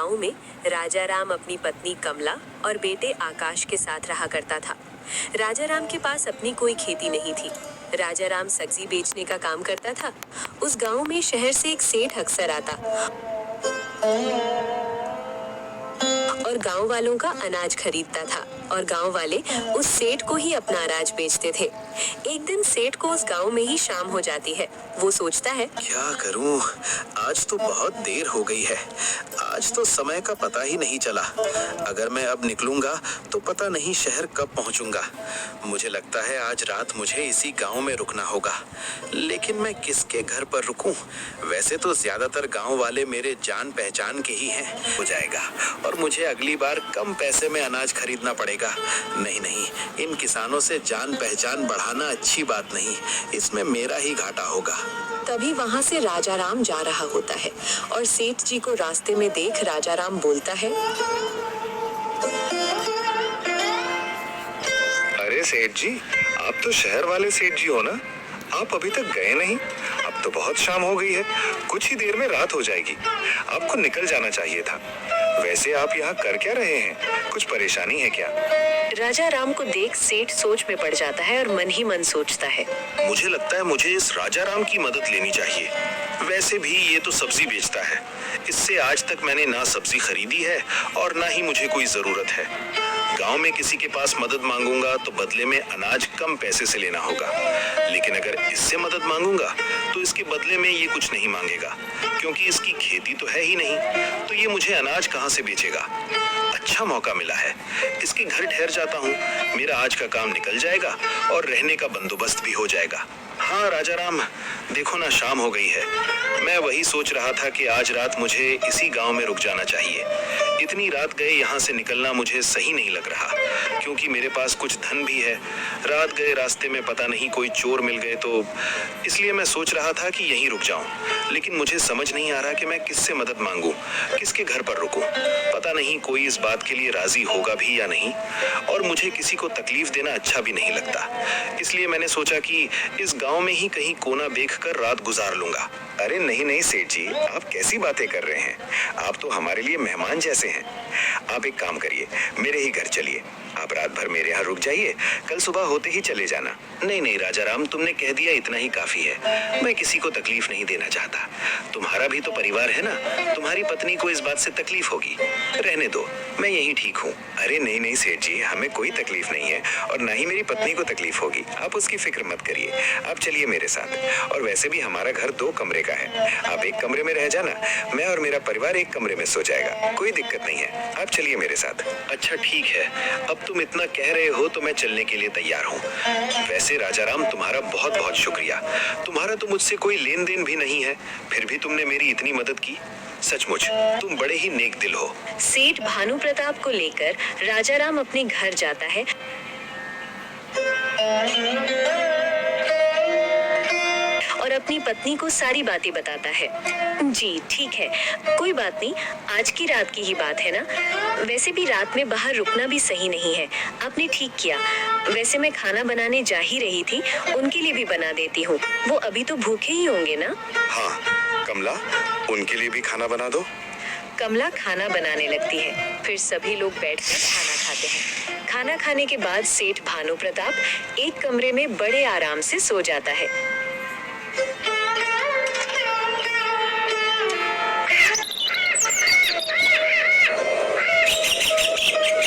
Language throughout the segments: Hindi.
गांव में राजा राम अपनी पत्नी कमला और बेटे आकाश के साथ रहा करता था। राजा राम के पास अपनी कोई खेती नहीं थी। राजा राम सब्जी बेचने का काम करता था। उस गांव में शहर से एक सेठ अक्सर आता और गांव वालों का अनाज खरीदता था और गांव वाले उस सेठ को ही अपना अनाज बेचते थे। एक दिन सेठ को उस गांव में ही शाम हो जाती है। वो सोचता है, क्या करूं? आज तो बहुत देर हो गई है। आज तो समय का पता ही नहीं चला। अगर मैं अब निकलूंगा तो पता नहीं शहर कब पहुंचूंगा। मुझे लगता है आज रात मुझे इसी गांव में रुकना होगा। लेकिन मैं किसके घर पर रुकूं? वैसे तो ज्यादातर गांव वाले मेरे जान पहचान के ही हैं। हो जाएगा और मुझे अगली बार कम पैसे में अनाज खरीदना पड़ेगा। नहीं, इन किसानों से जान पहचान बढ़ाना अच्छी बात नहीं। इसमें मेरा ही घाटा होगा। तभी वहाँ से राजा राम जा रहा होता है और सेठ जी को रास्ते में देख राजा राम बोलता है, अरे सेठ जी, आप तो शहर वाले सेठ जी हो ना? आप अभी तक गए नहीं? अब तो बहुत शाम हो गई है। कुछ ही देर में रात हो जाएगी। आपको निकल जाना चाहिए था। वैसे आप यहाँ कर क्या रहे हैं? कुछ परेशानी है क्या? राजा राम को देख सेठ सोच में पड़ जाता है और मन ही मन सोचता है, मुझे लगता है मुझे इस राजा राम की मदद लेनी चाहिए। वैसे भी ये तो सब्जी बेचता है। इससे आज तक मैंने ना सब्जी खरीदी है और ना ही मुझे कोई जरूरत है। गांव में किसी के पास मदद मांगूंगा तो बदले में अनाज कम पैसे से लेना होगा। लेकिन अगर इससे मदद मांगूंगा तो इसके बदले में ये कुछ नहीं मांगेगा, क्योंकि इसकी खेती तो है ही नहीं। तो ये मुझे अनाज कहाँ से बेचेगा? अच्छा मौका मिला है, इसके घर ठहर जाता हूँ। मेरा आज का काम निकल जाएगा और रहने का बंदोबस्त भी हो जाएगा। हाँ राजा राम, देखो ना शाम हो गई है। मैं वही सोच रहा था कि आज रात मुझे इसी गांव में रुक जाना चाहिए। इतनी रात गए यहाँ से निकलना मुझे सही नहीं लग रहा, क्योंकि मेरे पास कुछ धन भी है। रात गए रास्ते में पता नहीं कोई चोर मिल गए तो इसलिए मैं सोच रहा था कि यहीं रुक जाऊं। लेकिन मुझे समझ नहीं आ रहा कि मैं किससे मदद मांगूं, किसके घर पर रुकूं। पता नहीं कोई इस बात के लिए राजी होगा भी या नहीं, और मुझे किसी को तकलीफ देना अच्छा भी नहीं लगता। इसलिए मैंने सोचा कि इस गांव में ही कहीं कोना देखकर रात गुजार लूंगा। अरे नहीं सेठ जी, आप कैसी बातें कर रहे हैं? आप तो हमारे लिए मेहमान जैसे हैं। आप एक काम करिए, मेरे ही घर चलिए। आप रात भर मेरे यहाँ रुक जाइए, कल सुबह होते ही चले जाना। नहीं राजा राम, तुमने कह दिया इतना ही काफी है। मैं किसी को तकलीफ नहीं देना चाहता। तुम्हारा भी तो परिवार है ना, तुम्हारी पत्नी को इस बात से तकलीफ होगी। रहने दो, मैं यही ठीक हूँ। अरे नहीं सेठ जी, हमें कोई तकलीफ नहीं है और ना ही मेरी पत्नी को तकलीफ होगी। आप उसकी फिक्र मत करिए। आप चलिए मेरे साथ। और वैसे भी हमारा घर 2 कमरे का है। आप एक कमरे में रह जाना, मैं और मेरा परिवार एक कमरे में सो जाएगा। कोई दिक्कत नहीं है, आप चलिए मेरे साथ। अच्छा ठीक है, अब तुम इतना कह रहे हो तो मैं चलने के लिए तैयार हूँ। वैसे राजा राम, तुम्हारा बहुत बहुत शुक्रिया। तुम्हारा तो मुझसे कोई लेन देन भी नहीं है, फिर भी तुमने मेरी इतनी मदद की। सचमुच तुम बड़े ही नेक दिल हो। सेठ भानु प्रताप को लेकर राजा राम अपने घर जाता है और अपनी पत्नी को सारी बातें बताता है। जी ठीक है, कोई बात नहीं, आज की रात की ही बात है ना। वैसे भी रात में बाहर रुकना भी सही नहीं है। आपने ठीक किया। वैसे मैं खाना बनाने जा ही रही थी, उनके लिए भी बना देती हूँ। वो अभी तो भूखे ही होंगे ना। हाँ कमला, उनके लिए भी खाना बना दो। कमला खाना बनाने लगती है। फिर सभी लोग बैठकर खाना खाते हैं। खाना खाने के बाद सेठ भानु प्रताप एक कमरे में बड़े आराम से सो जाता है।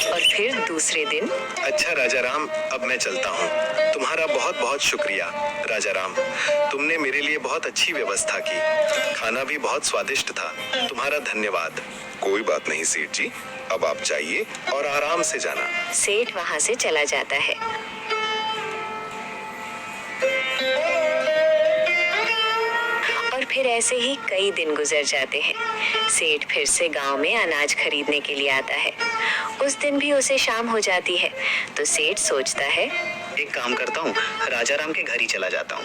और फिर दूसरे दिन, अच्छा राजा राम, अब मैं चलता हूँ। तुम्हारा बहुत बहुत शुक्रिया राजा राम, तुमने मेरे लिए बहुत अच्छी व्यवस्था की। खाना भी बहुत स्वादिष्ट था। तुम्हारा धन्यवाद। कोई बात नहीं सेठ जी, अब आप जाइए और आराम से जाना। सेठ वहां से चला जाता है। और फिर ऐसे ही कई दिन गुजर जाते हैं। सेठ फिर से गांव में अनाज खरीदने के लिए आता है। उस दिन भी उसे शाम हो जाती है, तो सेठ सोचता है, एक काम करता हूँ, राजा राम के घर ही चला जाता हूँ।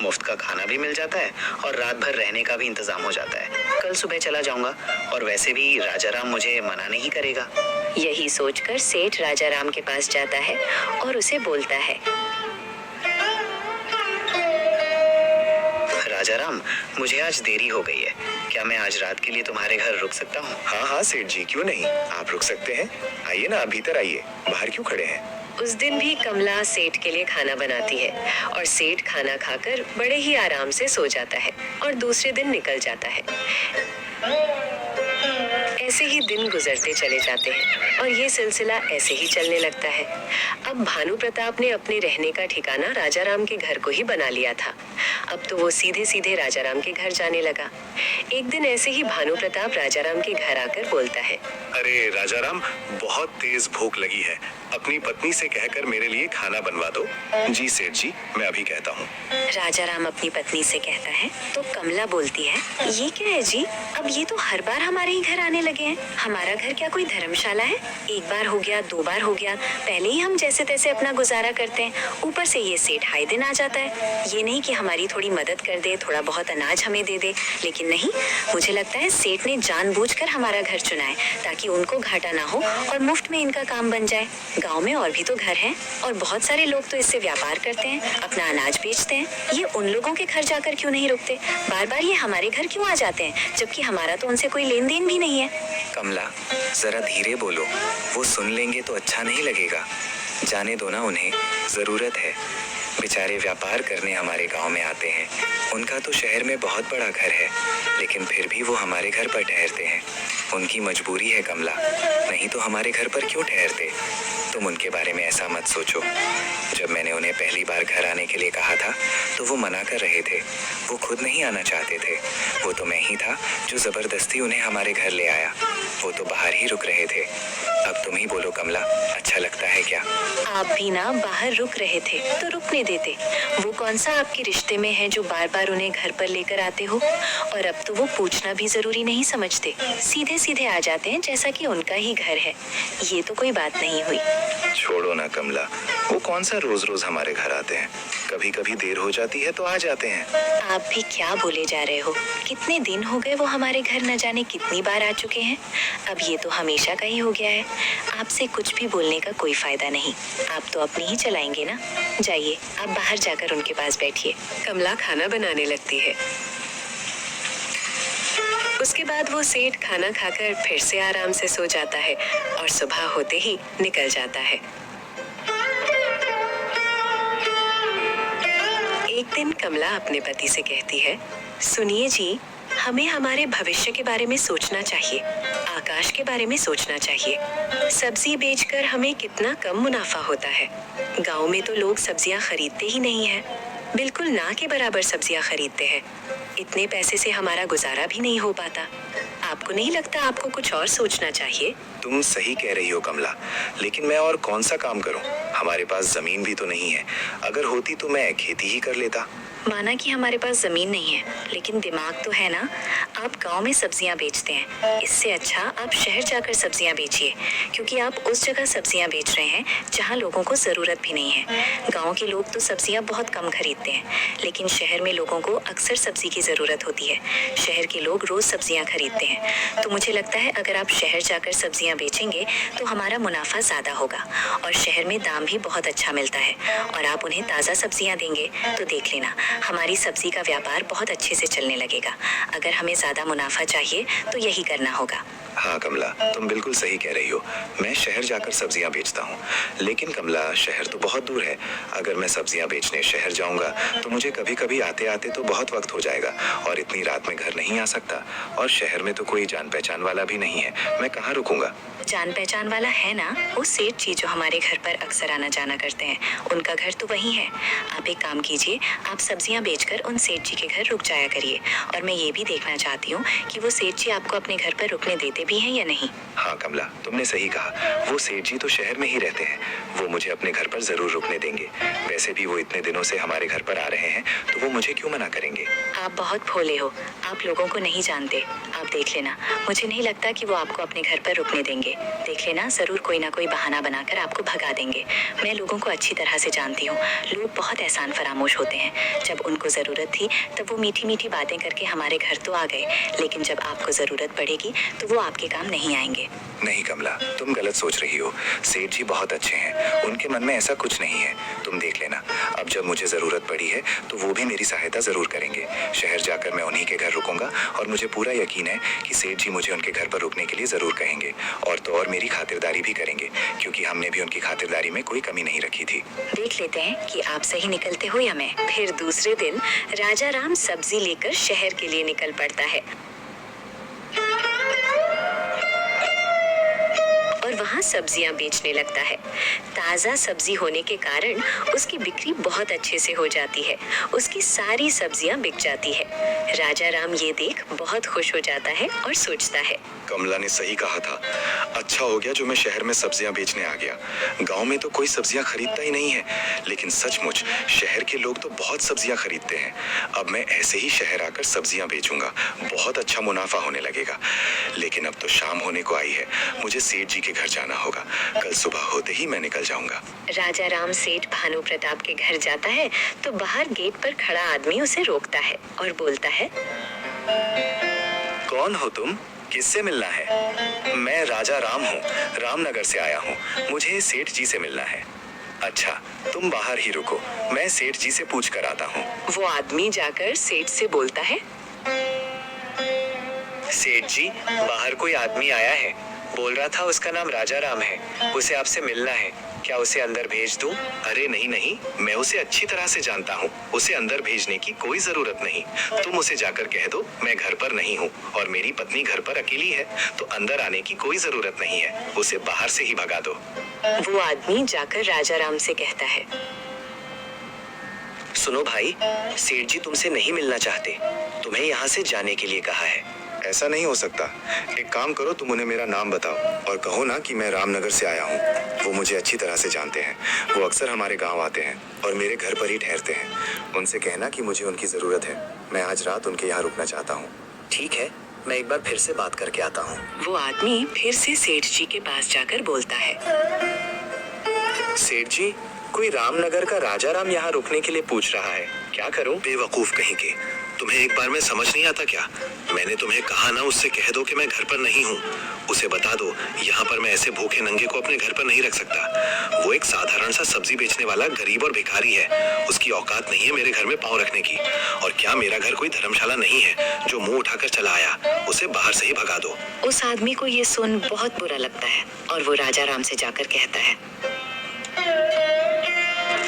मुफ्त का खाना भी मिल जाता है और रात भर रहने का भी इंतजाम हो जाता है। कल सुबह चला जाऊंगा और वैसे भी राजा राम मुझे मना नहीं करेगा। यही सोचकर सेठ राजा राम के पास जाता है और उसे बोलता है, राजा राम, मुझे आज देरी हो गई है, क्या क्या मैं आज रात के लिए तुम्हारे घर रुक सकता हूँ? हाँ हाँ सेठ जी, क्यों नहीं, आप रुक सकते हैं। आइए ना, भीतर आइए, बाहर क्यों खड़े हैं। उस दिन भी कमला सेठ के लिए खाना बनाती है और सेठ खाना खाकर बड़े ही आराम से सो जाता है और दूसरे दिन निकल जाता है। ऐसे ही दिन गुजरते चले जाते हैं और ये सिलसिला ऐसे ही चलने लगता है। अब भानु प्रताप ने अपने रहने का ठिकाना राजाराम के घर को ही बना लिया था। अब तो वो सीधे सीधे राजाराम के घर जाने लगा। एक दिन ऐसे ही भानु प्रताप राजाराम के घर आकर बोलता है, अरे राजाराम, बहुत तेज भूख लगी है, अपनी पत्नी से कहकर मेरे लिए खाना बनवा दो। जी सेठ जी, मैं अभी कहता हूँ। राजाराम अपनी पत्नी से कहता है तो कमला बोलती है, ये क्या है जी, अब ये तो हर बार हमारे ही घर आने लगे हैं। हमारा घर क्या कोई धर्मशाला है? एक बार हो गया, दो बार हो गया, पहले ही हम जैसे तैसे अपना गुजारा करते हैं, ऊपर से ये सेठ हाय दिन आ जाता है। ये नहीं कि हमारी थोड़ी मदद कर दे, थोड़ा बहुत अनाज हमें दे दे, लेकिन नहीं, मुझे लगता है सेठ ने जानबूझकर हमारा घर चुना है ताकि उनको घाटा ना हो और मुफ्त में इनका काम बन जाए। गांव में और भी तो घर हैं और बहुत सारे लोग तो इससे व्यापार करते हैं, अपना अनाज बेचते हैं। ये उन लोगों के घर जाकर क्यों नहीं रुकते? बार बार ये हमारे घर क्यों आ जाते हैं, जबकि हमारा तो उनसे कोई लेन देन भी नहीं है। कमला, जरा धीरे बोलो, वो सुन लेंगे तो अच्छा नहीं लगेगा। जाने दो ना उन्हें, जरूरत है। बेचारे व्यापार करने हमारे गांव में आते हैं। उनका तो शहर में बहुत बड़ा घर है, लेकिन फिर भी वो हमारे घर पर ठहरते हैं। उनकी मजबूरी है कमला, नहीं तो हमारे घर पर क्यों ठहरते। तुम उनके बारे में ऐसा मत सोचो। जब मैंने उन्हें पहली बार घर आने के लिए कहा था तो वो मना कर रहे थे। वो खुद नहीं आना चाहते थे। वो तो मैं ही था जो जबरदस्ती उन्हें हमारे घर ले आया। वो तो बाहर ही रुक रहे थे। अब तुम ही बोलो कमला, अच्छा लगता है क्या? आप भी ना बाहर रुक रहे थे तो रुकने देते। वो कौन सा आपके रिश्ते में है जो बार बार उन्हें घर पर लेकर आते हो? और अब तो वो पूछना भी जरूरी नहीं समझते, सीधे सीधे आ जाते हैं जैसा कि उनका ही घर है। ये तो कोई बात नहीं हुई। छोड़ो ना कमला, वो कौन सा रोज रोज हमारे घर आते हैं। कभी कभी देर हो जाती है तो आ जाते हैं। आप भी क्या बोले जा रहे हो? कितने दिन हो गए वो हमारे घर न जाने कितनी बार आ चुके हैं। अब ये तो हमेशा का ही हो गया है। आपसे कुछ भी बोलने का कोई फायदा नहीं। आप तो अपनी ही चलाएंगे ना। जाइए, आप बाहर जाकर उनके पास बैठिए। कमला खाना बनाने लगती है। उसके बाद वो सेठ खाना खाकर फिर से आराम से सो जाता है और सुबह होते ही निकल जाता है। एक दिन कमला अपने पति से कहती है, सुनिए जी, हमें हमारे भविष्य के बारे में सोचना चाहिए, आकाश के बारे में सोचना चाहिए। सब्जी बेचकर हमें कितना कम मुनाफा होता है। गांव में तो लोग सब्जियां खरीदते ही नहीं हैं, बिल्कुल ना के बराबर सब्जियां खरीदते हैं। इतने पैसे से हमारा गुजारा भी नहीं हो पाता। आपको नहीं लगता आपको कुछ और सोचना चाहिए? तुम सही कह रही हो कमला, लेकिन मैं और कौन सा काम करूं? हमारे पास जमीन भी तो नहीं है। अगर होती तो मैं खेती ही कर लेता। माना कि हमारे पास जमीन नहीं है, लेकिन दिमाग तो है ना। आप गांव में सब्जियां बेचते हैं, इससे अच्छा आप शहर जाकर सब्जियां बेचिए, क्योंकि आप उस जगह सब्जियां बेच रहे हैं जहां लोगों को जरूरत भी नहीं है। गांव के लोग तो सब्जियां बहुत कम खरीदते हैं, लेकिन शहर में लोगों को अक्सर सब्जी की जरूरत होती है। शहर के लोग रोज सब्जियां खरीदते हैं, तो मुझे लगता है अगर आप शहर जाकर सब्जियां बेचेंगे तो हमारा मुनाफा ज्यादा होगा और शहर में दाम भी बहुत अच्छा मिलता है। और आप उन्हें ताज़ा सब्जियां देंगे तो देख लेना, हमारी सब्जी का व्यापार बहुत अच्छे से चलने लगेगा। अगर हमें ज्यादा मुनाफा चाहिए तो यही करना होगा। हाँ कमला, तुम बिल्कुल सही कह रही हो। मैं शहर जाकर सब्जियां बेचता हूँ, लेकिन कमला शहर तो बहुत दूर है। अगर मैं सब्जियां बेचने शहर जाऊंगा तो मुझे कभी कभी आते आते तो बहुत वक्त हो जाएगा और इतनी रात में घर नहीं आ सकता। और शहर में तो कोई जान पहचान वाला भी नहीं है, मैं कहाँ रुकूंगा? जान पहचान वाला है ना, वो सेठ जी जो हमारे घर पर अक्सर आना जाना करते हैं, उनका घर तो वही है। आप एक काम कीजिए, आप सब्जियां बेचकर उन सेठ जी के घर रुक जाया करिए। और मैं ये भी देखना चाहती हूँ कि वो सेठ जी आपको अपने घर पर रुकने देते भी हैं या नहीं। हाँ कमला, तुमने सही कहा। वो सेठ जी तो शहर में ही रहते हैं, वो मुझे अपने घर पर जरूर रुकने देंगे। वैसे भी वो इतने दिनों से हमारे घर पर आ रहे हैं, तो वो मुझे क्यों मना करेंगे? आप बहुत भोले हो, आप लोगों को नहीं जानते। आप देख लेना, मुझे नहीं लगता कि वो आपको अपने घर पर रुकने देंगे। देख लेना, जरूर कोई ना कोई बहाना बनाकर आपको भगा देंगे। मैं लोगों को अच्छी तरह से जानती हूँ, लोग बहुत एहसान फरामोश होते हैं। जब उनको जरूरत थी तब वो मीठी मीठी बातें करके हमारे घर तो आ गए, लेकिन जब आपको जरूरत पड़ेगी तो वो आपके काम नहीं आएंगे। नहीं कमला, तुम गलत सोच रही हो। सेठ जी बहुत अच्छे हैं, उनके मन में ऐसा कुछ नहीं है। तुम देख लेना, अब जब मुझे जरूरत पड़ी है तो वो भी मेरी सहायता जरूर करेंगे। शहर जाकर मैं उन्हीं के घर रुकूंगा और मुझे पूरा यकीन है कि सेठ जी मुझे उनके घर पर रुकने के लिए जरूर कहेंगे और तो और मेरी खातिरदारी भी करेंगे, क्योंकि हमने भी उनकी खातिरदारी में कोई कमी नहीं रखी थी। देख लेते हैं कि आप सही निकलते हो या मैं। फिर दूसरे दिन राजा राम सब्जी लेकर शहर के लिए निकल पड़ता है और वहाँ सब्जियाँ बेचने लगता है। ताज़ा सब्जी होने के कारण उसकी बिक्री बहुत अच्छे से हो जाती है। उसकी सारी सब्जियाँ बिक जाती है। राजा राम ये देख बहुत खुश हो जाता है और सोचता है, कमला ने सही कहा था। अच्छा हो गया जो मैं शहर में सब्जियां बेचने आ गया। गांव में तो कोई सब्जियां खरीदता ही नहीं है, लेकिन सचमुच शहर के लोग तो बहुत सब्जियां खरीदते हैं। अब मैं ऐसे ही शहर आकर सब्जियां बेचूंगा, बहुत अच्छा मुनाफा होने लगेगा। लेकिन अब तो शाम होने को आई है, मुझे सेठ जी के घर जाना होगा। कल सुबह होते ही मैं निकल जाऊंगा। राजा राम सेठ भानु प्रताप के घर जाता है तो बाहर गेट पर खड़ा आदमी उसे रोकता है और बोलता है, कौन हो तुम? किससे मिलना है? मैं राजा राम हूँ, रामनगर से आया हूँ। मुझे सेठ जी से मिलना है। अच्छा, तुम बाहर ही रुको, मैं सेठ जी से पूछ कर आता हूँ। वो आदमी जाकर सेठ से बोलता है, सेठ जी, बाहर कोई आदमी आया है, बोल रहा था उसका नाम राजा राम है, उसे आपसे मिलना है, क्या उसे अंदर भेज दूं? अरे नहीं नहीं, मैं उसे अच्छी तरह से जानता हूँ, उसे अंदर भेजने की कोई जरूरत नहीं। तुम उसे जाकर कह दो मैं घर पर नहीं हूँ और मेरी पत्नी घर पर अकेली है, तो अंदर आने की कोई जरूरत नहीं है। उसे बाहर से ही भगा दो। वो आदमी जाकर राजा राम से कहता है, सुनो भाई, सेठ जी तुमसे नहीं मिलना चाहते, तुम्हें यहाँ से जाने के लिए कहा है। ऐसा नहीं हो सकता। एक काम करो, तुम उन्हें मेरा नाम बताओ और कहो ना कि मैं रामनगर से आया हूँ। वो मुझे अच्छी तरह से जानते हैं, वो अक्सर हमारे गांव आते हैं और मेरे घर पर ही ठहरते हैं। उनसे कहना कि मुझे उनकी जरूरत है, मैं आज रात उनके यहाँ रुकना चाहता हूँ। ठीक है, मैं एक बार फिर से बात करके आता हूँ। वो आदमी फिर से सेठ जी के पास जाकर बोलता है, सेठ जी, कोई रामनगर का राजा राम यहाँ रुकने के लिए पूछ रहा है, क्या करूँ? बेवकूफ कहीं के, तुम्हें एक बार में समझ नहीं आता क्या? मैंने तुम्हें कहा ना, उससे कह दो कि मैं घर पर नहीं हूँ। उसे बता दो यहाँ पर मैं ऐसे भूखे नंगे को अपने घर पर नहीं रख सकता। वो एक साधारण सा सब्जी बेचने वाला गरीब और भिखारी है, उसकी औकात नहीं है मेरे घर में पाँव रखने की। और क्या मेरा घर कोई धर्मशाला नहीं है जो मुंह उठाकर चला आया? उसे बाहर से ही भगा दो। उस आदमी को ये सुन बहुत बुरा लगता है और वो राजा राम से जाकर कहता है,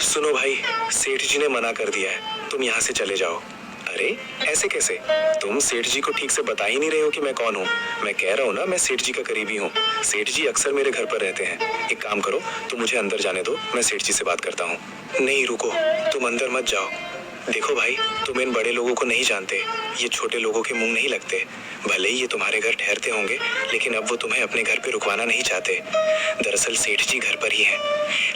सुनो भाई, सेठ जी ने मना कर दिया है, तुम यहाँ से चले जाओ। अरे ऐसे कैसे? तुम सेठ जी को ठीक से बता ही नहीं रहे हो कि मैं कौन हूँ। मैं कह रहा हूँ ना, मैं सेठ जी का करीबी हूँ। सेठ जी अक्सर मेरे घर पर रहते हैं। एक काम करो, तुम मुझे अंदर जाने दो, मैं सेठ जी से बात करता हूँ। नहीं रुको, तुम अंदर मत जाओ। देखो भाई, तुम इन बड़े लोगों को नहीं जानते, ये छोटे लोगों के मुंह नहीं लगते। भले ही ये तुम्हारे घर ठहरते होंगे, लेकिन अब वो तुम्हें अपने घर पे रुकवाना नहीं चाहते। दरअसल सेठ जी घर पर ही हैं,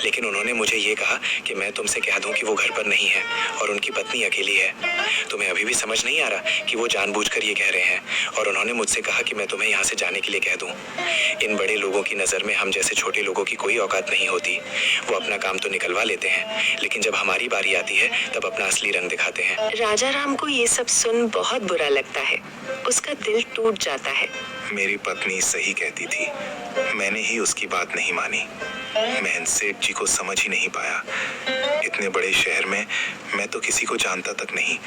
लेकिन उन्होंने मुझे ये कहा कि मैं तुमसे कह दूं कि वो घर पर नहीं है और उनकी पत्नी अकेली है। तुम्हें अभी भी समझ नहीं आ रहा कि वो जानबूझकर ये कह रहे हैं और उन्होंने मुझसे कहा कि मैं तुम्हें यहाँ से जाने के लिए कह दूं। इन बड़े लोगों की नज़र में हम जैसे छोटे लोगों की कोई औकात नहीं होती। वो अपना काम तो निकलवा लेते हैं, लेकिन जब हमारी बारी आती है तब अपना असली रंग दिखाते हैं। राजा राम को ये सब सुन बहुत बुरा लगता है, उसका दिल टूट जाता है। मेरी पत्नी सही कहती थी, मैंने ही उसकी बात नहीं मानी। मैं इन सेठ जी को समझ ही नहीं पाया। इतने बड़े शहर में मैं तो किसी को जानता तक नहीं।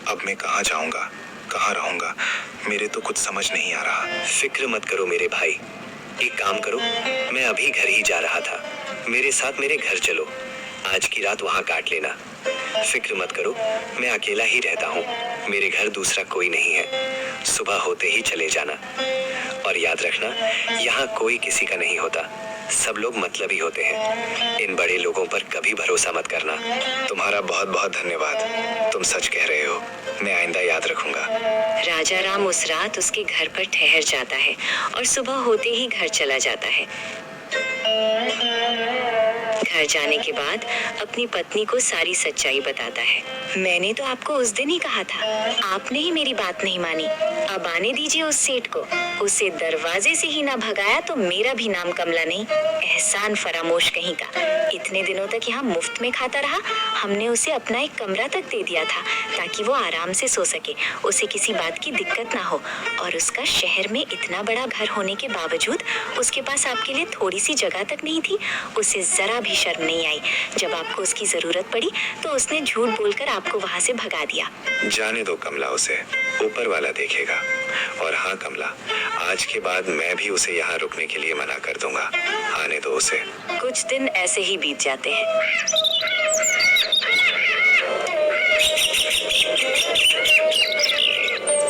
अब मैं कहाँ जाऊंगा, कहाँ रहूंगा, मेरे तो कुछ समझ नहीं आ रहा। फिक्र मत करो मेरे भाई, एक काम करो, मैं अभी घर ही जा रहा था, मेरे साथ मेरे घर चलो, आज की रात वहाँ काट लेना। फिक्र मत करो, मैं अकेला ही रहता हूँ, मेरे घर दूसरा कोई नहीं है। सुबह होते ही चले जाना और याद रखना, यहाँ कोई किसी का नहीं होता, सब लोग मतलबी होते हैं। इन बड़े लोगों पर कभी भरोसा मत करना। तुम्हारा बहुत बहुत धन्यवाद, तुम सच कह रहे हो, मैं आइंदा याद रखूंगा। राजा राम उस रात उसके घर पर ठहर जाता है और सुबह होते ही घर चला जाता है। घर जाने के बाद अपनी पत्नी को सारी सच्चाई बताता है। मैंने तो आपको उस दिन ही कहा था, आपने ही मेरी बात नहीं मानी। अब आने दीजिए उस सेठ को। उसे दरवाजे से ही ना भगाया तो मेरा भी नाम कमला नहीं। एहसान फरामोश कहीं का। इतने दिनों तक यहाँ मुफ्त में खाता रहा। हमने उसे अपना एक कमरा तक दे दिया था ताकि वो आराम से सो सके, उसे किसी बात की दिक्कत ना हो। और उसका शहर में इतना बड़ा घर होने के बावजूद उसके पास आपके लिए थोड़ी सी जगह तक नहीं थी। उसे जरा भी शर्म नहीं आई। जब आपको उसकी जरूरत पड़ी तो उसने झूठ बोलकर आपको वहाँ से भगा दिया। जाने दो कमला, उसे ऊपर वाला देखेगा। और हाँ कमला, आज के बाद मैं भी उसे यहाँ रुकने के लिए मना कर दूंगा। आने दो उसे। कुछ दिन ऐसे ही बीत जाते हैं।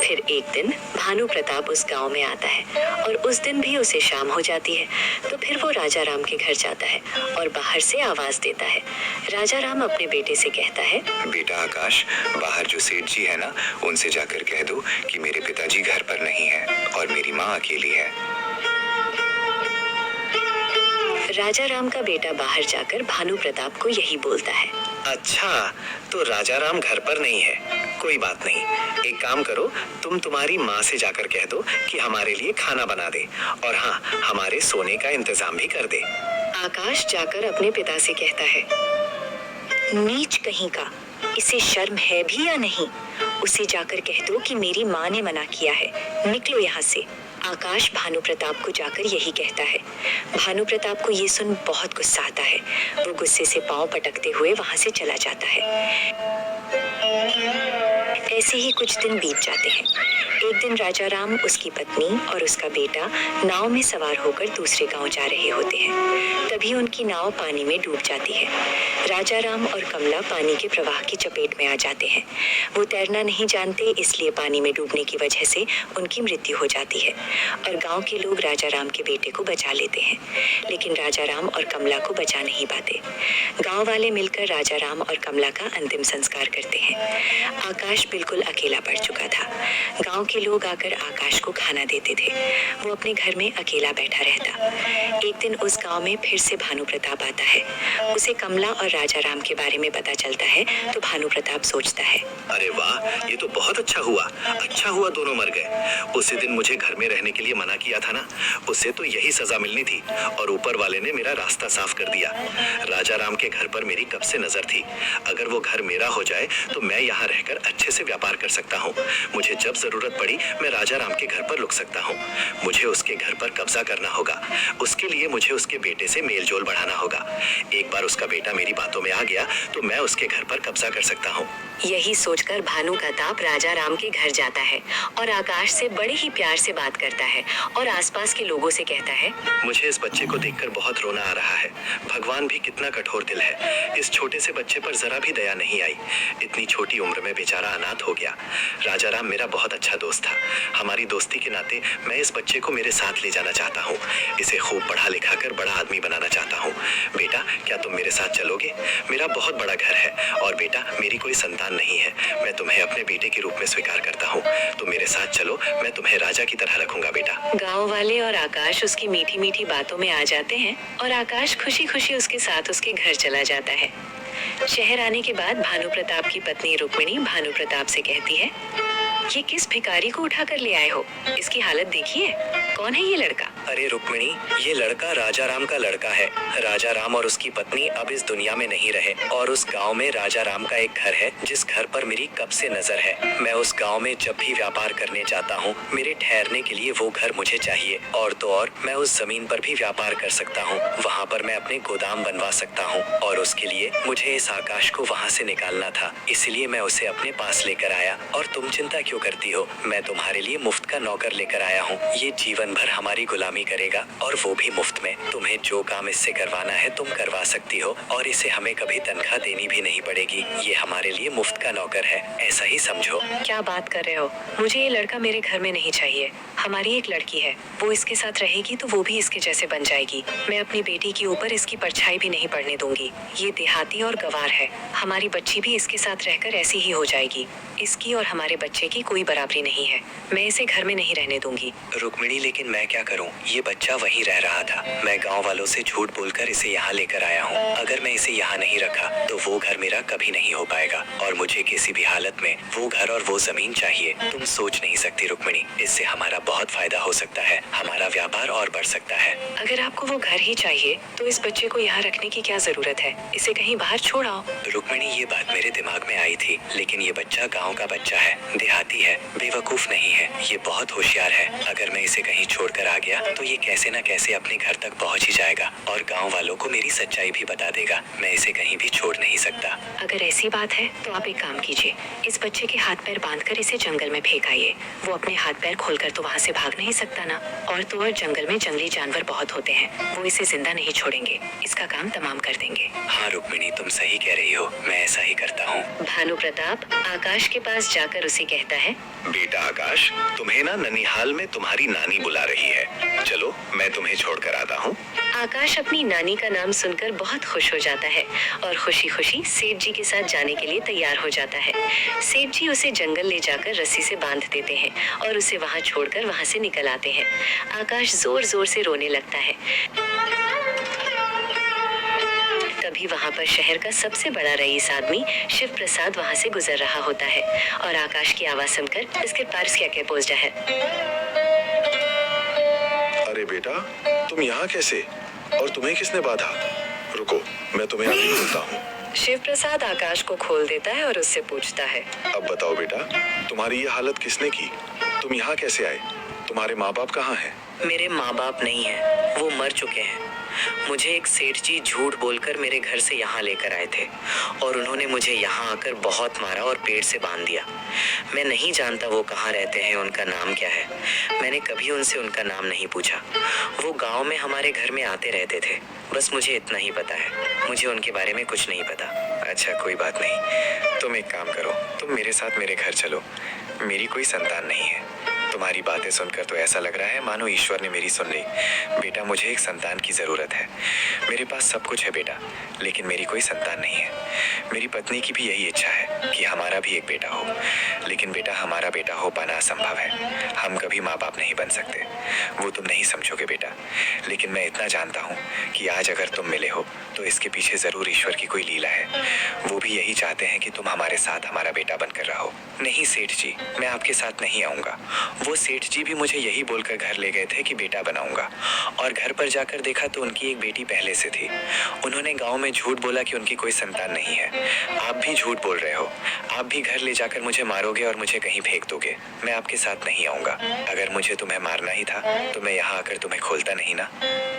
फिर एक दिन भानु प्रताप उस गांव में आता है और उस दिन भी उसे शाम हो जाती है। तो फिर वो राजा राम के घर जाता है और बाहर से आवाज देता है। राजा राम अपने बेटे से कहता है, बेटा आकाश, बाहर जो सेठ जी है ना, उनसे जाकर कह दो कि मेरे पिताजी घर पर नहीं है और मेरी माँ अकेली है। राजा राम का बेटा बाहर जाकर भानु प्रताप को यही बोलता है। अच्छा, तो राजा राम घर पर नहीं है। कोई बात नहीं, एक काम करो, तुम तुम्हारी माँ से जाकर कह दो कि हमारे लिए खाना बना दे और हाँ, हमारे सोने का इंतजाम भी कर दे। आकाश जाकर अपने पिता से कहता है, नीच कहीं का, इसे शर्म है भी या नहीं? उसे जाकर कह दो कि मेरी माँ ने मना किया है, निकलो यहाँ से। आकाश भानु प्रताप को जाकर यही कहता है। भानु प्रताप को ये सुन बहुत गुस्सा आता है। वो गुस्से से पांव पटकते हुए वहां से चला जाता है। ऐसे ही कुछ दिन बीत जाते हैं। एक दिन राजा राम, उसकी पत्नी और उसका बेटा नाव में सवार होकर दूसरे गांव जा रहे होते हैं। तभी उनकी नाव पानी में डूब जाती है। राजा राम और कमला पानी के प्रवाह की चपेट में आ जाते हैं। वो तैरना नहीं जानते, इसलिए पानी में डूबने की वजह से उनकी मृत्यु हो जाती है और गांव के लोग राजा राम के बेटे को बचा लेते हैं, लेकिन राजा राम और कमला को बचा नहीं पाते। गांव वाले मिलकर राजा राम और कमला का अंतिम संस्कार करते हैं। आकाश बिल्कुल अकेला पड़ चुका था। गांव के लोग आकर आकाश को खाना देते थे। वो अपने घर में अकेला बैठा रहता। एक दिन उस गांव में फिर से भानु प्रताप आता है। उसे कमला और राजा राम के बारे में पता चलता है तो भानु प्रताप सोचता है, अरे वाह, ये तो बहुत अच्छा हुआ दोनों मर गए। उसी दिन मुझे घर में रहने के लिए मना किया था ना, उसे तो यही सजा मिलनी थी और ऊपर वाले ने मेरा रास्ता साफ कर दिया। राजा राम के घर पर मेरी कब से नजर थी। अगर वो घर मेरा हो जाए तो मैं यहाँ रहकर अच्छे से व्यापार कर सकता हूँ। मुझे जब जरूरत पड़ी मैं राजा राम के घर पर रुक सकता हूँ। मुझे उसके घर पर कब्जा करना होगा। उसके लिए मुझे उसके बेटे से मेल जोल बढ़ाना होगा। एक बार उसका बेटा मेरी बातों में आ गया तो मैं उसके घर पर कब्जा कर सकता हूँ। यही सोचकर भानु प्रताप राजा राम के घर जाता है और आकाश से बड़े ही प्यार से बात करता है और आसपास के लोगों से कहता है, मुझे इस बच्चे को देखकर बहुत रोना आ रहा है। भगवान भी कितना कठोर दिल है। इस छोटे से बच्चे पर जरा भी दया नहीं आई। इतनी छोटी उम्र में बेचारा अनाथ हो गया। राजा राम मेरा बहुत अच्छा दोस्त था। हमारी दोस्ती के नाते मैं इस बच्चे को मेरे साथ ले जाना चाहता हूँ। इसे खूब पढ़ा लिखा कर बड़ा आदमी बनाना चाहता हूँ। बेटा, क्या तुम मेरे साथ चलोगे? मेरा बहुत बड़ा घर है और बेटा, मेरी कोई संतान नहीं है। मैं तुम्हें अपने बेटे के रूप में स्वीकार करता हूँ। तुम मेरे साथ चलो, मैं तुम्हें राजा की तरह रखूंगा बेटा। गांव वाले और आकाश उसकी मीठी मीठी बातों में आ जाते हैं और आकाश खुशी खुशी उसके साथ उसके घर चला जाता है। शहर आने के बाद भानु प्रताप की पत्नी रुक्मिणी भानु प्रताप से कहती है, ये किस भिखारी को उठा कर ले आए हो? इसकी हालत देखिए। कौन है ये लड़का? अरे रुक्मिणी, ये लड़का राजा राम का लड़का है। राजा राम और उसकी पत्नी अब इस दुनिया में नहीं रहे और उस गांव में राजा राम का एक घर है जिस घर पर मेरी कब से नजर है। मैं उस गांव में जब भी व्यापार करने जाता हूँ, मेरे ठहरने के लिए वो घर मुझे चाहिए। और तो और मैं उस जमीन पर भी व्यापार कर सकता हूँ। वहाँ पर मैं अपने गोदाम बनवा सकता हूँ और उसके लिए मुझे इस आकाश को वहाँ से निकालना था, इसलिए मैं उसे अपने पास लेकर आया। और तुम चिंता क्यों करती हो? मैं तुम्हारे लिए मुफ्त का नौकर लेकर आया हूँ। ये जीवन भर हमारी गुलामी करेगा और वो भी मुफ्त में। तुम्हें जो काम इससे करवाना है तुम करवा सकती हो और इसे हमें कभी तनख्वाह देनी भी नहीं पड़ेगी। ये हमारे लिए मुफ्त का नौकर है, ऐसा ही समझो। क्या बात कर रहे हो? मुझे ये लड़का मेरे घर में नहीं चाहिए। हमारी एक लड़की है, वो इसके साथ रहेगी तो वो भी इसके जैसे बन जाएगी। मैं अपनी बेटी के ऊपर इसकी परछाई भी नहीं पड़ने दूंगी। ये देहाती और गंवार है। हमारी बच्ची भी इसके साथ रहकर ऐसी ही हो जाएगी। इसकी और हमारे बच्चे की कोई बराबरी नहीं है। मैं इसे घर में नहीं रहने दूंगी। रुक्मिणी, लेकिन मैं क्या करूं? ये बच्चा वहीं रह रहा था। मैं गांव वालों से झूठ बोलकर इसे यहाँ लेकर आया हूँ। अगर मैं इसे यहाँ नहीं रखा तो वो घर मेरा कभी नहीं हो पाएगा और मुझे किसी भी हालत में वो घर और वो जमीन चाहिए। तुम सोच नहीं सकती रुक्मिणी, इससे हमारा बहुत फायदा हो सकता है, हमारा व्यापार और बढ़ सकता है। अगर आपको वो घर ही चाहिए तो इस बच्चे को यहाँ रखने की क्या जरूरत है? इसे कहीं बाहर छोड़ आओ। रुक्मिणी, ये बात मेरे दिमाग में आई थी, लेकिन ये बच्चा गांव का बच्चा है, देहाती है, बेवकूफ नहीं है, ये बहुत होशियार है। अगर मैं इसे कहीं छोड़कर आ गया तो ये कैसे न कैसे अपने घर तक पहुंच ही जाएगा और गांव वालों को मेरी सच्चाई भी बता देगा। मैं इसे कहीं भी छोड़ नहीं सकता। अगर ऐसी बात है तो आप एक काम कीजिए, इस बच्चे के हाथ पैर बांधकर इसे जंगल में फेंक आइए। वो अपने हाथ पैर खोलकर तो वहाँ से भाग नहीं सकता ना। और तो और जंगल में जंगली जानवर बहुत होते हैं, वो इसे जिंदा नहीं छोड़ेंगे, इसका काम तमाम कर देंगे। हाँ रुक्मिणी, तुम सही कह रही हो, मैं ऐसा ही करता हूँ। भानु प्रताप आकाश के पास जाकर उसे कहता है, बेटा आकाश, तुम्हें ना ननिहाल में तुम्हारी नानी बुला रही है, चलो मैं तुम्हें छोड़कर आता हूँ। आकाश अपनी नानी का नाम सुनकर बहुत खुश हो जाता है और खुशी खुशी सेठ जी के साथ जाने के लिए तैयार हो जाता है। सेठ जी उसे जंगल ले जाकर रस्सी से बांध देते हैं और उसे वहां छोड़कर वहां से निकल आते हैं। आकाश जोर जोर से रोने लगता है। तभी वहां पर शहर का सबसे बड़ा रईस आदमी शिव प्रसाद वहां से गुजर रहा होता है और आकाश की आवाज सुनकर इसके पास क्या पहुंचता है। अरे बेटा, तुम यहाँ कैसे? और तुम्हें किसने बांधा? रुको, मैं तुम्हें अभी बोलता हूँ। शिव प्रसाद आकाश को खोल देता है और उससे पूछता है, अब बताओ बेटा, तुम्हारी ये हालत किसने की? तुम यहाँ कैसे आए? तुम्हारे माँ बाप कहाँ हैं? मेरे माँ बाप नहीं हैं, वो मर चुके हैं। मुझे एक सेठ जी झूठ बोलकर मेरे घर से यहाँ लेकर आए थे और उन्होंने मुझे यहाँ आकर बहुत मारा और पेड़ से बांध दिया। मैं नहीं जानता वो कहाँ रहते हैं, उनका नाम क्या है। मैंने कभी उनसे उनका नाम नहीं पूछा। वो गांव में हमारे घर में आते रहते थे, बस मुझे इतना ही पता है, मुझे उनके बारे में कुछ नहीं पता। अच्छा कोई बात नहीं, तुम एक काम करो, तुम मेरे साथ मेरे घर चलो। मेरी कोई संतान नहीं है। तुम्हारी बातें सुनकर तो ऐसा लग रहा है मानो ईश्वर ने मेरी सुन ली। बेटा, मुझे एक संतान की ज़रूरत है। मेरे पास सब कुछ है बेटा, लेकिन मेरी कोई संतान नहीं है। मेरी पत्नी की भी यही इच्छा है कि हमारा भी एक बेटा हो, लेकिन बेटा हमारा बेटा हो पाना असंभव है। हम कभी माँ बाप नहीं बन सकते, वो तुम नहीं समझोगे बेटा। लेकिन मैं इतना जानता हूँ कि आज अगर तुम मिले हो तो इसके पीछे ज़रूर ईश्वर की कोई लीला है। वो भी यही चाहते हैं कि तुम हमारे साथ हमारा बेटा बनकर रहो। नहीं सेठ जी, मैं आपके साथ नहीं आऊँगा। वो सेठ जी भी मुझे यही बोलकर घर ले गए थे कि बेटा बनाऊंगा, और घर पर जाकर देखा तो उनकी एक बेटी पहले से थी। उन्होंने गांव में झूठ बोला कि उनकी कोई संतान नहीं है। आप भी झूठ बोल रहे हो, आप भी घर ले जाकर मुझे मारोगे और मुझे कहीं फेंक दोगे। मैं आपके साथ नहीं आऊँगा। अगर मुझे तुम्हें मारना ही था तो मैं यहाँ आकर तुम्हें खोलता नहीं ना।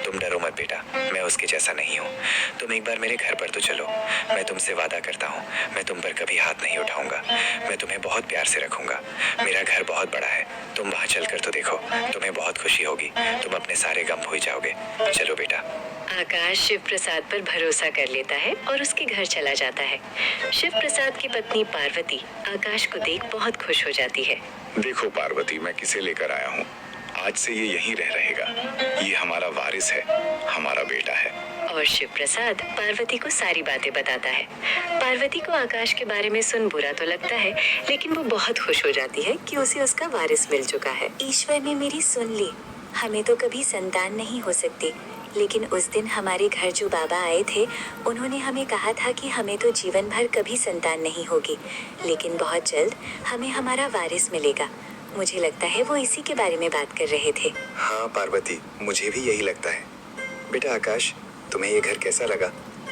तुम डरो मत बेटा, मैं उसके जैसा नहीं हूँ। तुम एक बार मेरे घर पर तो चलो, मैं तुमसे वादा करता हूँ मैं तुम पर कभी हाथ नहीं उठाऊंगा। मैं तुम्हें बहुत प्यार से रखूंगा। मेरा घर बहुत बड़ा है, तुम वहाँ चलकर तो देखो, तुम्हें बहुत खुशी होगी। तुम अपने सारे गम भूल जाओगे। चलो बेटा। आकाश शिव प्रसाद पर भरोसा कर लेता है और उसके घर चला जाता है। शिव प्रसाद की पत्नी पार्वती आकाश को देख बहुत खुश हो जाती है। देखो पार्वती, मैं किसे लेकर आया हूँ। आज से ये यहीं रहेगा। ये हमारा वारिस है, हमारा बेटा है। और शिव प्रसाद पार्वती को सारी बातें बताता है। पार्वती को आकाश के बारे में सुन बुरा तो लगता है, लेकिन वो बहुत खुश हो जाती है कि उसे उसका वारिस मिल चुका है। ईश्वर ने मेरी सुन ली। हमें तो कभी संतान नहीं हो सकती, लेकिन उस दिन हमारे घर जो बाबा आए थे, उन्होंने हमें कहा था कि हमें तो जीवन भर कभी संतान नहीं होगी, लेकिन बहुत जल्द हमें हमारा वारिस मिलेगा। मुझे लगता है वो इसी के बारे में बात कर रहे थे। हाँ पार्वती, मुझे भी यही लगता है। बेटा आकाश, तुम्हें ये घर कैसा लगा?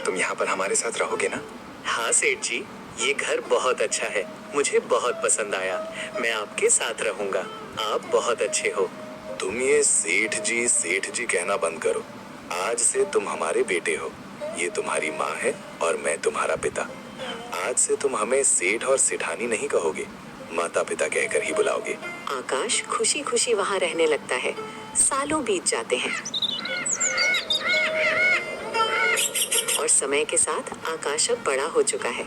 तुम यहाँ पर हमारे साथ रहोगे ना? हाँ सेठ जी, ये घर बहुत अच्छा है, मुझे बहुत पसंद आया। मैं आपके साथ रहूंगा, आप बहुत अच्छे हो। तुम ये सेठ जी कहना बंद करो। आज से तुम हमारे बेटे हो। ये तुम्हारी माँ है और मैं तुम्हारा पिता। आज से तुम हमें सेठ और सेठानी नहीं कहोगे, माता पिता कहकर ही बुलाओगे। आकाश खुशी खुशी वहाँ रहने लगता है। सालों बीत जाते हैं और समय के साथ आकाश अब बड़ा हो चुका है।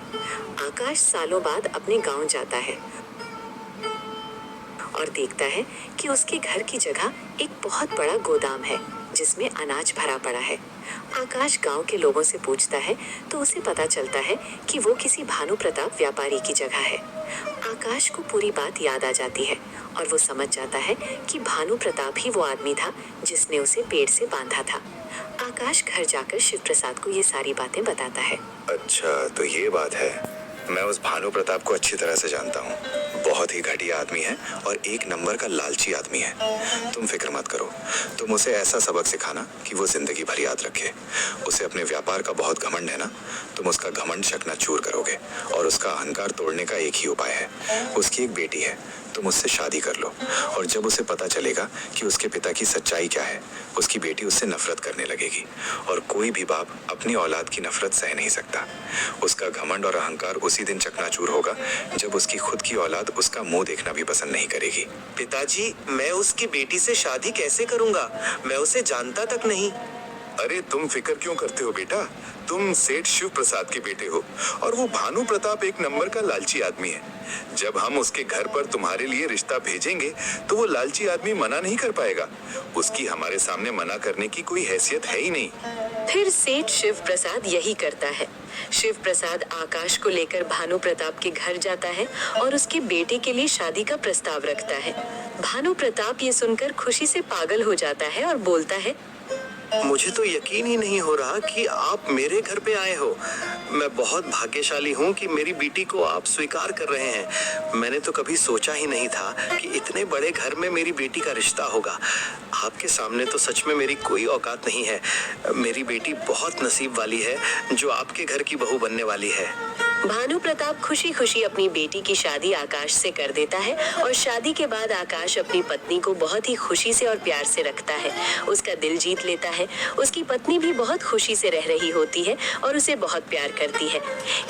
आकाश सालों बाद अपने गांव जाता है और देखता है कि उसके घर की जगह एक बहुत बड़ा गोदाम है जिसमें अनाज भरा पड़ा है। आकाश गांव के लोगों से पूछता है तो उसे पता चलता है कि वो किसी भानु प्रताप व्यापारी की जगह है। आकाश को पूरी बात याद आ जाती है और वो समझ जाता है कि भानु प्रताप ही वो आदमी था जिसने उसे पेड़ से बांधा था। आकाश घर जाकर शिव प्रसाद को ये सारी बातें बताता है। अच्छा, तो ये बात है। मैं उस भानु प्रताप को अच्छी तरह से जानता हूँ। बहुत ही घटिया आदमी है और एक नंबर का लालची आदमी है। तुम फिक्र मत करो, तुम उसे ऐसा सबक सिखाना कि वो जिंदगी भर याद रखे। उसे अपने व्यापार का बहुत घमंड है ना, तुम उसका घमंड चकनाचूर करोगे और उसका अहंकार तोड़ने का एक ही उपाय है। उसकी एक बेटी है, तुम उससे शादी कर लो और जब उसे पता चलेगा कि उसके पिता की सच्चाई क्या है, उसकी बेटी उससे नफरत करने लगेगी और कोई भी बाप अपनी औलाद की नफरत सह नहीं सकता। उसका घमंड और अहंकार उसी दिन चकनाचूर होगा जब उसकी खुद की औलाद उसका मुंह देखना भी पसंद नहीं करेगी। पिताजी, मैं उसकी बेटी से शादी कैसे करूंगा? मैं उसे जानता तक नहीं। अरे तुम फिक्र क्यों करते हो बेटा, तुम सेठ शिव प्रसाद के बेटे हो और वो भानु प्रताप एक नंबर का लालची आदमी है। जब हम उसके घर पर तुम्हारे लिए रिश्ता भेजेंगे तो वो लालची आदमी मना नहीं कर पाएगा। उसकी हमारे सामने मना करने की कोई हैसियत है ही नहीं। फिर सेठ शिव प्रसाद यही करता है। शिव प्रसाद आकाश को लेकर भानु प्रताप के घर जाता है और उसके बेटे के लिए शादी का प्रस्ताव रखता है। भानु प्रताप ये सुनकर खुशी से पागल हो जाता है और बोलता है, मुझे तो यकीन ही नहीं हो रहा कि आप मेरे घर पे आए हो। मैं बहुत भाग्यशाली हूँ कि मेरी बेटी को आप स्वीकार कर रहे हैं। मैंने तो कभी सोचा ही नहीं था कि इतने बड़े घर में मेरी बेटी का रिश्ता होगा। आपके सामने तो सच में मेरी कोई औकात नहीं है। मेरी बेटी बहुत नसीब वाली है जो आपके घर की बहू बनने वाली है। भानु प्रताप खुशी खुशी अपनी बेटी की शादी आकाश से कर देता है और शादी के बाद आकाश अपनी पत्नी को बहुत ही खुशी से और प्यार से रखता है, उसका दिल जीत लेता है। उसकी पत्नी भी बहुत खुशी से रह रही होती है और उसे बहुत प्यार करती है।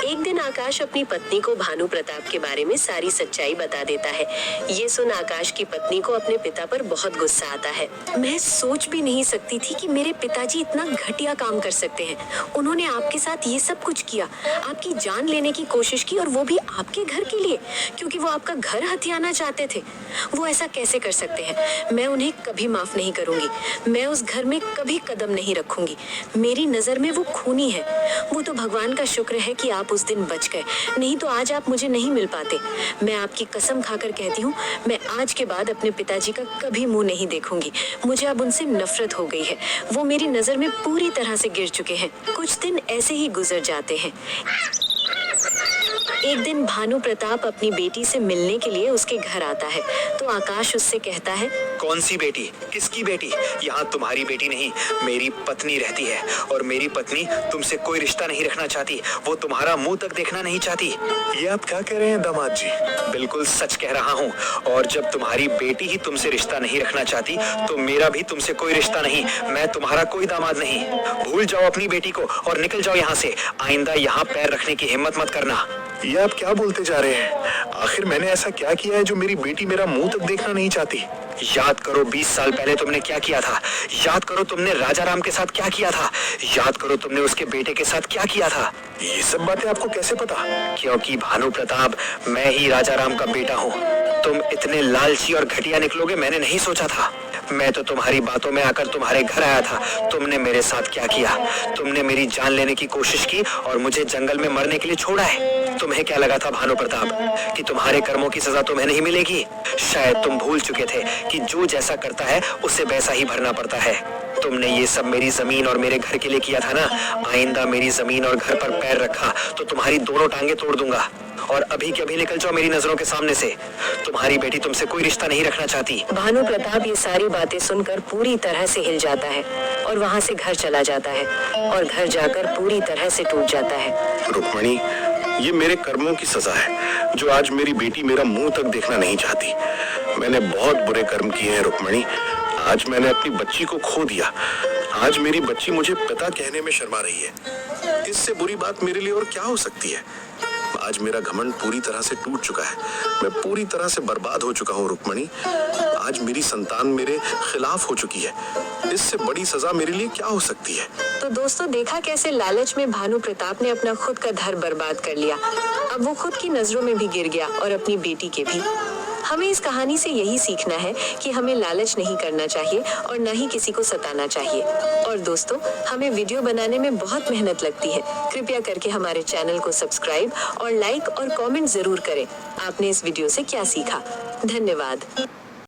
एक दिन आकाश अपनी पत्नी को भानु प्रताप के बारे में सारी सच्चाई बता देता है। ये सुन आकाश की पत्नी को अपने पिता पर बहुत गुस्सा आता है। मैं सोच भी नहीं सकती थी कि मेरे पिताजी इतना घटिया काम कर सकते हैं। उन्होंने आपके साथ ये सब कुछ किया, आपकी जान लेने की कोशिश की और वो भी आपके घर के लिए, क्योंकि वो आपका घर हथियाना चाहते थे। वो ऐसा कैसे कर सकते हैं? मैं उन्हें कभी माफ नहीं करूंगी। मैं उस घर में कभी कदम नहीं रखूंगी। मेरी नजर में वो खूनी है। वो तो भगवान का शुक्र है कि आप उस दिन बच गए, नहीं तो आज आप मुझे नहीं मिल पाते। मैं आपकी कसम खाकर कहती हूँ, मैं आज के बाद अपने पिताजी का कभी मुंह नहीं देखूंगी। मुझे अब उनसे नफरत हो गई है। वो मेरी नजर में पूरी तरह से गिर चुके हैं। कुछ दिन ऐसे ही गुजर जाते हैं। एक दिन भानु प्रताप अपनी बेटी से मिलने के लिए उसके घर आता है तो आकाश उससे कहता है, कौन सी बेटी? किसकी बेटी? यहाँ तुम्हारी बेटी नहीं, मेरी पत्नी रहती है और मेरी पत्नी तुमसे कोई रिश्ता नहीं रखना चाहती। वो तुम्हारा मुंह तक देखना नहीं चाहती। ये आप क्या कह रहे हैं दामाद जी? बिल्कुल सच कह रहा हूँ। और जब तुम्हारी बेटी ही तुमसे रिश्ता नहीं रखना चाहती तो मेरा भी तुमसे कोई रिश्ता नहीं। मैं तुम्हारा कोई दामाद नहीं। भूल जाओ अपनी बेटी को और निकल जाओ यहाँ से। आइंदा यहाँ पैर रखने की हिम्मत मत करना। ये आप क्या बोलते जा रहे हैं? आखिर मैंने ऐसा क्या किया है जो मेरी बेटी मेरा मुंह तक देखना नहीं चाहती? याद करो 20 साल पहले तुमने क्या किया था। याद करो तुमने राजा राम के साथ क्या किया था। याद करो तुमने उसके बेटे के साथ क्या किया था। ये सब बातें आपको कैसे पता? क्योंकि भानु प्रताप, मैं ही राजा राम का बेटा हूँ। तुम इतने लालची और घटिया निकलोगे मैंने नहीं सोचा था। मैं तो तुम्हारी बातों में आकर तुम्हारे घर आया था। तुमने मेरे साथ क्या किया? तुमने मेरी जान लेने की कोशिश की और मुझे जंगल में मरने के लिए छोड़ा है। तुम्हें क्या लगा था भानु प्रताप कि तुम्हारे कर्मों की सजा तुम्हें नहीं मिलेगी? शायद तुम भूल चुके थे कि जो जैसा करता है उसे वैसा ही भरना पड़ता है। तुमने ये सब मेरी जमीन और मेरे घर के लिए किया था ना। आइंदा मेरी जमीन और घर पर पैर रखा तो तुम्हारी दोनों टांगे तोड़ दूंगा। और अभी के अभी निकल जाओ मेरी नजरों के सामने से। तुम्हारी बेटी तुमसे कोई रिश्ता नहीं रखना चाहती। भानु प्रताप ये सारी बातें सुनकर पूरी तरह से हिल जाता है और वहाँ से घर चला जाता है और घर जाकर पूरी तरह से टूट जाता है। रुक्मणी, ये मेरे कर्मों की सजा है जो आज मेरी बेटी मेरा मुंह तक देखना नहीं चाहती। मैंने बहुत बुरे कर्म किए हैं रुक्मणी। आज मैंने अपनी बच्ची को खो दिया। आज मेरी बच्ची मुझे पिता कहने में शर्मा रही है। इससे बुरी बात मेरे लिए और क्या हो सकती है? आज मेरा घमंड पूरी तरह से टूट चुका है। मैं पूरी तरह से बर्बाद हो चुका हूँ रुक्मणी। आज मेरी संतान मेरे खिलाफ हो चुकी है। इससे बड़ी सजा मेरे लिए क्या हो सकती है? तो दोस्तों, देखा कैसे लालच में भानु प्रताप ने अपना खुद का घर बर्बाद कर लिया। अब वो खुद की नजरों में भी गिर गया और अपनी बेटी के भी। हमें इस कहानी से यही सीखना है कि हमें लालच नहीं करना चाहिए और न ही किसी को सताना चाहिए। और दोस्तों, हमें वीडियो बनाने में बहुत मेहनत लगती है। कृपया करके हमारे चैनल को सब्सक्राइब और लाइक और कमेंट जरूर करें। आपने इस वीडियो से क्या सीखा? धन्यवाद।